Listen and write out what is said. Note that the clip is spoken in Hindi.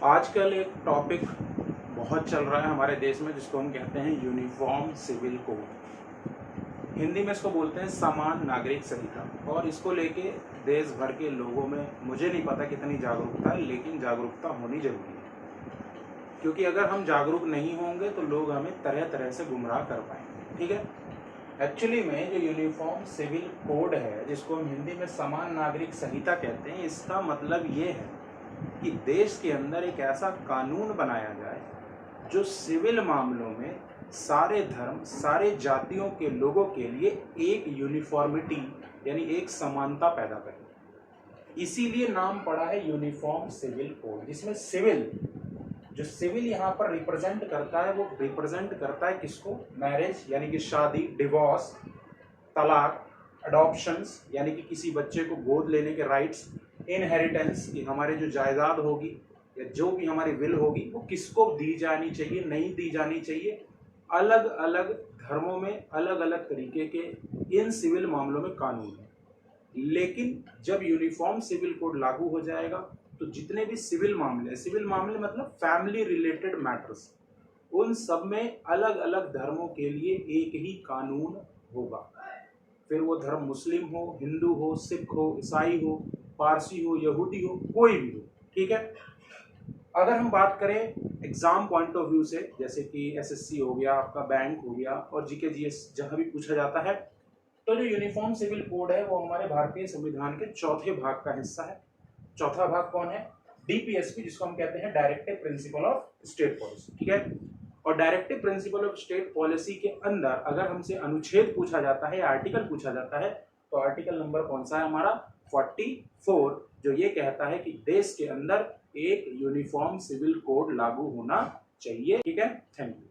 आजकल एक टॉपिक बहुत चल रहा है हमारे देश में जिसको हम कहते हैं यूनिफॉर्म सिविल कोड। हिंदी में इसको बोलते हैं समान नागरिक संहिता। और इसको लेके देश भर के लोगों में मुझे नहीं पता कितनी जागरूकता है, लेकिन जागरूकता होनी जरूरी है, क्योंकि अगर हम जागरूक नहीं होंगे तो लोग हमें तरह तरह से गुमराह कर पाएंगे। ठीक है। एक्चुअली में जो यूनिफॉर्म सिविल कोड है, जिसको हम हिंदी में समान नागरिक संहिता कहते हैं, इसका मतलब ये है कि देश के अंदर एक ऐसा कानून बनाया जाए जो सिविल मामलों में सारे धर्म, सारे जातियों के लोगों के लिए एक यूनिफॉर्मिटी यानी एक समानता पैदा करे। इसीलिए नाम पड़ा है यूनिफॉर्म सिविल कोड, जिसमें सिविल, जो सिविल यहाँ पर रिप्रेजेंट करता है, वो रिप्रेजेंट करता है किसको? मैरिज यानी कि शादी, डिवोर्स, तलाक, अडॉप्शंस यानी कि किसी बच्चे को गोद लेने के राइट्स, इनहेरिटेंस कि हमारे जो जायदाद होगी या जो भी हमारी विल होगी वो किसको दी जानी चाहिए, नहीं दी जानी चाहिए। अलग अलग धर्मों में अलग अलग तरीके के इन सिविल मामलों में कानून है। लेकिन जब यूनिफॉर्म सिविल कोड लागू हो जाएगा तो जितने भी सिविल मामले मतलब फैमिली रिलेटेड मैटर्स, उन सब में अलग अलग धर्मों के लिए एक ही कानून होगा। फिर वो धर्म मुस्लिम हो, हिंदू हो, सिख हो, ईसाई हो, पारसी हो, यहूदी हो, कोई भी हो। ठीक है। अगर हम बात करें एग्जाम पॉइंट ऑफ व्यू से, जैसे कि एसएससी हो गया, आपका बैंक हो गया और जीके जीएस जहां भी पूछा जाता है, तो जो यूनिफॉर्म सिविल कोड है वो हमारे भारतीय संविधान के चौथे भाग का हिस्सा है। चौथा भाग कौन है? डीपीएसपी, जिसको हम कहते हैं directive principle of state policy. ठीक है। और directive principle of state policy के अंदर अगर हमसे अनुच्छेद पूछा जाता है या आर्टिकल पूछा जाता है, तो आर्टिकल नंबर कौन सा है हमारा? 44, जो ये कहता है कि देश के अंदर एक यूनिफॉर्म सिविल कोड लागू होना चाहिए। ठीक है। Thank you.